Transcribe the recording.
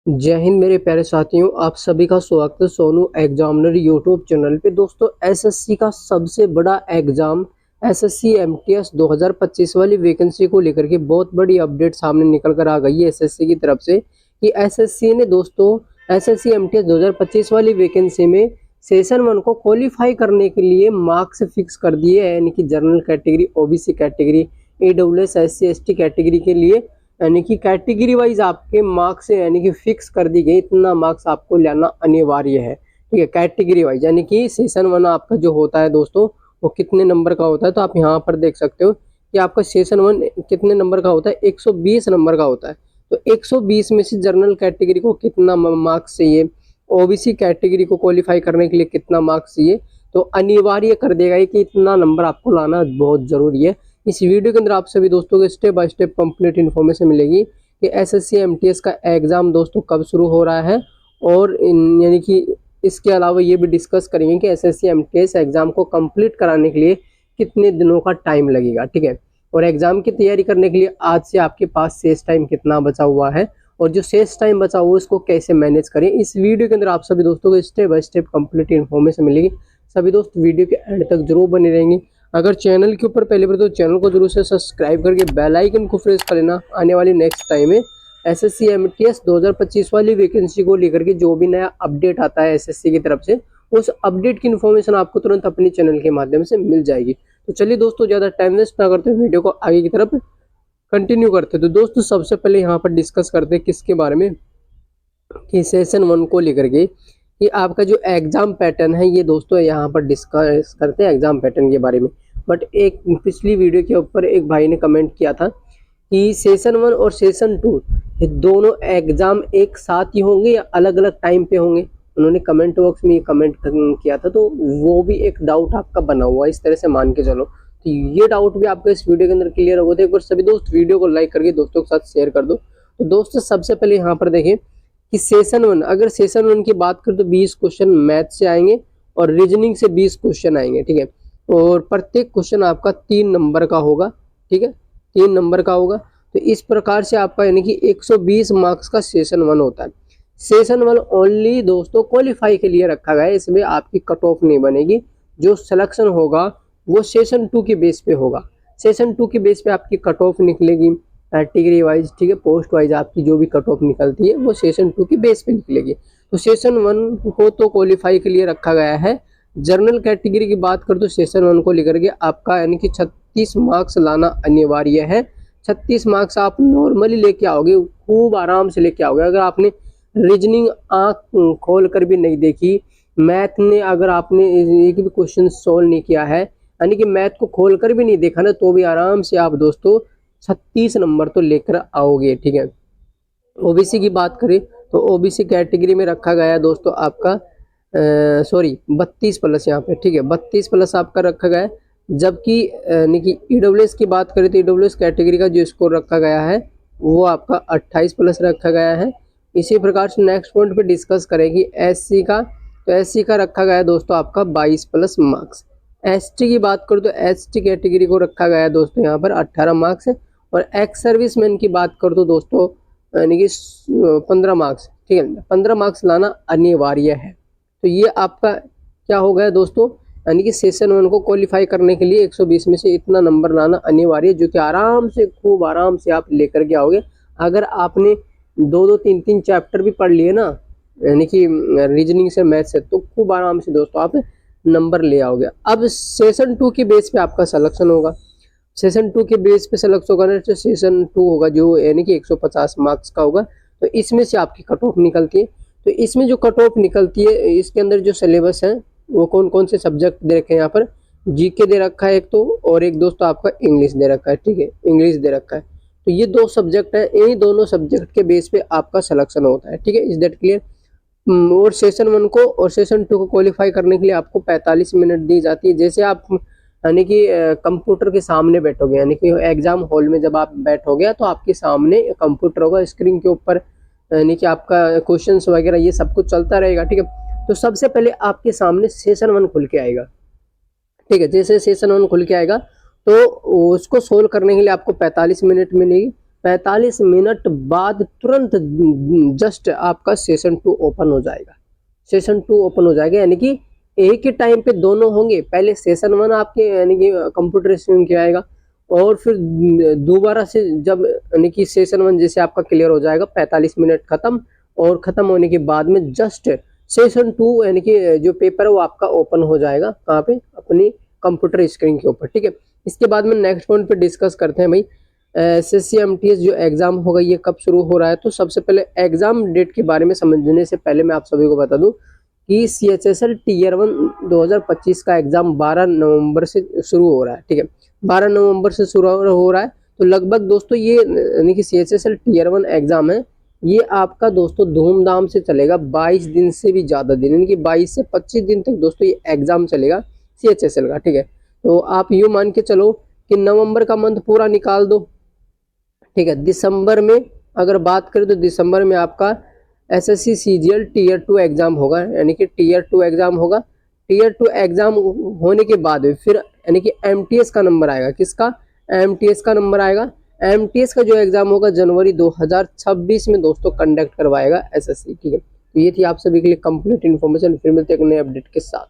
जय हिंद मेरे प्यारे साथियों, आप सभी का स्वागत है सोनू एग्जामिनर यूट्यूब चैनल पे। दोस्तों, एसएससी का सबसे बड़ा एग्जाम एसएससी एमटीएस 2025 वाली वैकेंसी को लेकर के बहुत बड़ी अपडेट सामने निकल कर आ गई है एसएससी की तरफ से कि एसएससी ने दोस्तों एसएससी एमटीएस 2025 वाली वैकेंसी में सेशन 1 को क्वालिफाई करने के लिए मार्क्स फिक्स कर दिए हैं। यानी कि general category, OBC category, EWS, SC ST category के लिए यानी कि कैटेगरी वाइज आपके मार्क्स यानी कि फिक्स कर दी गई, इतना मार्क्स आपको लेना अनिवार्य है। ठीक है, कैटेगरी वाइज यानी कि सेशन 1 आपका जो होता है दोस्तों वो कितने नंबर का होता है, तो आप यहाँ पर देख सकते हो कि आपका सेशन 1 कितने नंबर का होता है, 120 नंबर का होता है। तो 120 में से जनरल कैटेगरी को कितना मार्क्स चाहिए, ओबीसी कैटेगरी को क्वालिफाई करने के लिए कितना मार्क्स चाहिए, तो अनिवार्य कर देगा कि इतना नंबर आपको लाना बहुत जरूरी है। इस वीडियो के अंदर आप सभी दोस्तों को step by step complete information मिलेगी कि एसएससी एमटीएस का एग्जाम दोस्तों कब शुरू हो रहा है, और यानी कि इसके अलावा ये भी डिस्कस करेंगे कि एसएससी एमटीएस एग्जाम को कंप्लीट कराने के लिए कितने दिनों का टाइम लगेगा। ठीक है, और एग्जाम की तैयारी करने के लिए आज से आपके पास शेष टाइम कितना बचा हुआ है, और जो शेष टाइम बचा हुआ है उसको कैसे मैनेज करें, इस वीडियो के अंदर आप सभी दोस्तों को step by step complete information मिलेगी। सभी दोस्त वीडियो के एंड तक जरूर बने रहेंगे। अगर चैनल के ऊपर पहली बार तो चैनल को जरूर से सब्सक्राइब करके बेल आइकन को प्रेस कर लेना। आने वाली नेक्स्ट टाइम में एसएससी एमटीएस 2025 वाली वैकेंसी को लेकर के जो भी नया अपडेट आता है एसएससी की तरफ से, उस अपडेट की इन्फॉर्मेशन आपको तुरंत अपने चैनल के माध्यम से मिल जाएगी। तो चलिए दोस्तों, ज़्यादा टाइम वेस्ट ना करते वीडियो को आगे की तरफ कंटिन्यू करते। तो दोस्तों, सबसे पहले यहाँ पर डिस्कस करते किसके बारे में, कि सेशन 1 को लेकर के कि आपका जो एग्जाम पैटर्न है, ये दोस्तों यहाँ पर डिस्कस करते हैं एग्जाम पैटर्न के बारे में। बट एक पिछली वीडियो के ऊपर एक भाई ने कमेंट किया था कि सेशन 1 और सेशन 2 ये दोनों एग्जाम एक साथ ही होंगे या अलग अलग टाइम पे होंगे। उन्होंने कमेंट बॉक्स में ये कमेंट किया था, तो वो भी एक डाउट आपका बना हुआ है, इस तरह से मान के चलो। तो ये डाउट भी आपका इस वीडियो के अंदर क्लियर हो गया। एक बार सभी दोस्त वीडियो को लाइक करके दोस्तों के साथ शेयर कर दो। तो दोस्तों, सबसे पहले यहाँ पर देखें कि सेशन 1, अगर सेशन 1 की बात करें तो 20 क्वेश्चन मैथ से आएंगे और रीजनिंग से 20 क्वेश्चन आएंगे। ठीक है, और प्रत्येक क्वेश्चन आपका 3 नंबर का होगा। ठीक है, 3 नंबर का होगा। तो इस प्रकार से आपका यानी कि 120 मार्क्स का सेशन 1 होता है। सेशन 1 ओनली दोस्तों क्वालिफाई के लिए रखा गया है, इसमें आपकी कट ऑफ नहीं बनेगी। जो सिलेक्शन होगा वो सेशन 2 के बेस पे होगा। सेशन 2 के बेस पे आपकी कट ऑफ निकलेगी कैटेगरी वाइज। ठीक है, पोस्ट वाइज आपकी जो भी कट ऑफ निकलती है वो सेशन 2 की बेस पे निकलेगी। तो सेशन 1 को तो क्वालिफाई के लिए रखा गया है। जनरल कैटेगरी की बात कर तो सेशन 1 को लेकर के आपका यानी कि 36 मार्क्स लाना अनिवार्य है। 36 मार्क्स आप नॉर्मली लेके आओगे, खूब आराम से लेके आओगे। अगर आपने रीजनिंग आँख खोल कर भी नहीं देखी, मैथ ने अगर आपने एक भी क्वेश्चन सोल्व नहीं किया है, यानी कि मैथ को खोल कर भी नहीं देखा ना, तो भी आराम से आप दोस्तों 36 नंबर तो लेकर आओगे। ठीक है, ओबीसी की बात करें तो ओबीसी कैटेगरी में रखा गया है दोस्तों आपका 32 प्लस यहाँ पे। ठीक है, 32 प्लस आपका रखा गया है। जबकि यानी कि ईडब्ल्यूएस की बात करें तो ईडब्ल्यूएस कैटेगरी का जो स्कोर रखा गया है वो आपका 28 प्लस रखा गया है। इसी प्रकार से नेक्स्ट पॉइंट पे डिस्कस करेंगे एससी का, तो एससी का रखा गया है दोस्तों आपका 22 प्लस मार्क्स। एसटी की बात करूँ तो एसटी कैटेगरी को रखा गया है दोस्तों यहाँ पर 18 मार्क्स। और एक्स सर्विसमैन की बात करूँ तो दोस्तों यानी कि 15 मार्क्स। ठीक है, 15 मार्क्स लाना अनिवार्य है। तो ये आपका क्या हो गया दोस्तों, यानी कि सेशन 1 को क्वालिफाई करने के लिए 120 में से इतना नंबर लाना अनिवार्य है, जो कि आराम से खूब आराम से आप लेकर के आओगे। अगर आपने 2-2, 3-3 चैप्टर भी पढ़ लिए ना, यानी कि रीजनिंग से मैथ से, तो खूब आराम से दोस्तों आप नंबर ले आओगे। अब सेशन 2 के बेस पे आपका सिलेक्शन होगा। सेशन 2 के बेस पे सेलेक्ट होगा ना, तो सेशन 2 होगा जो यानी कि 150 मार्क्स का होगा। तो इसमें से आपकी कट ऑफ निकलती है। तो इसमें जो कट ऑफ निकलती है, इसके अंदर जो सिलेबस है वो कौन कौन से सब्जेक्ट दे रखे हैं यहाँ पर, जीके दे रखा है एक तो, और एक दोस्तों आपका इंग्लिश दे रखा है। ठीक है, इंग्लिश दे रखा है। तो ये 2 सब्जेक्ट है, इन्हीं दोनों सब्जेक्ट के बेस पे आपका सिलेक्शन होता है। ठीक है, इज दैट क्लियर। और सेशन 1 को और सेशन 2 को क्वालिफाई करने के लिए आपको 45 मिनट दी जाती है। जैसे आप यानी कि कंप्यूटर के सामने बैठोगे, यानी कि एग्जाम हॉल में जब आप बैठोगे तो आपके सामने कंप्यूटर होगा, स्क्रीन के ऊपर यानी कि आपका क्वेश्चंस वगैरह ये सब कुछ चलता रहेगा। ठीक है, तो सबसे पहले आपके सामने सेशन 1 खुल के आएगा। ठीक है, जैसे सेशन 1 खुल के आएगा तो उसको सोल्व करने के लिए आपको 45 मिनट मिलेगी। 45 मिनट बाद तुरंत जस्ट आपका सेशन 2 ओपन हो जाएगा। सेशन 2 ओपन हो जाएगा, यानी कि एक ही टाइम पे दोनों होंगे। पहले सेशन 1 आपके यानी कि कंप्यूटर स्क्रीन के आएगा, और फिर दोबारा से जब यानी कि सेशन 1 जैसे आपका क्लियर हो जाएगा, 45 मिनट खत्म, और खत्म होने के बाद में जस्ट सेशन 2 यानी कि जो पेपर है वो आपका ओपन हो जाएगा। कहाँ पे? अपनी कंप्यूटर स्क्रीन के ऊपर। ठीक है, इसके बाद में नेक्स्ट पॉइंट पे डिस्कस करते हैं भाई, एसएससी एमटीएस जो एग्जाम होगा ये कब शुरू हो रहा है। तो सबसे पहले एग्जाम डेट के बारे में समझने से पहले मैं आप सभी को बता दूं कि सीएचएसएल टीयर 1 2025 का एग्जाम 12 नवंबर से शुरू हो रहा है। ठीक है, 12 नवंबर से शुरू हो रहा है। तो लगभग दोस्तों ये यानी कि सीएचएसएल टीयर 1 एग्जाम है, ये आपका दोस्तों धूमधाम से चलेगा। 22 दिन से भी ज़्यादा दिन, यानी कि 22 से 25 दिन तक दोस्तों ये एग्जाम चलेगा सीएचएसएल का। ठीक है, तो आप यूँ मान के चलो कि नवंबर का मंथ पूरा निकाल दो। ठीक है, दिसंबर में अगर बात करें तो दिसंबर में आपका एसएससी सीजीएल टीयर 2 एग्जाम होगा, यानी कि टीयर 2 एग्जाम होगा। टीयर 2 एग्जाम होने के बाद फिर यानी कि एमटीएस का नंबर आएगा। किसका? एमटीएस का नंबर आएगा। एमटीएस का जो एग्जाम होगा जनवरी 2026 में दोस्तों कंडक्ट करवाएगा एसएससी। ठीक है, तो ये थी आप सभी के लिए कंप्लीट इन्फॉर्मेशन। फिर मिलते हैं एक नए अपडेट के साथ।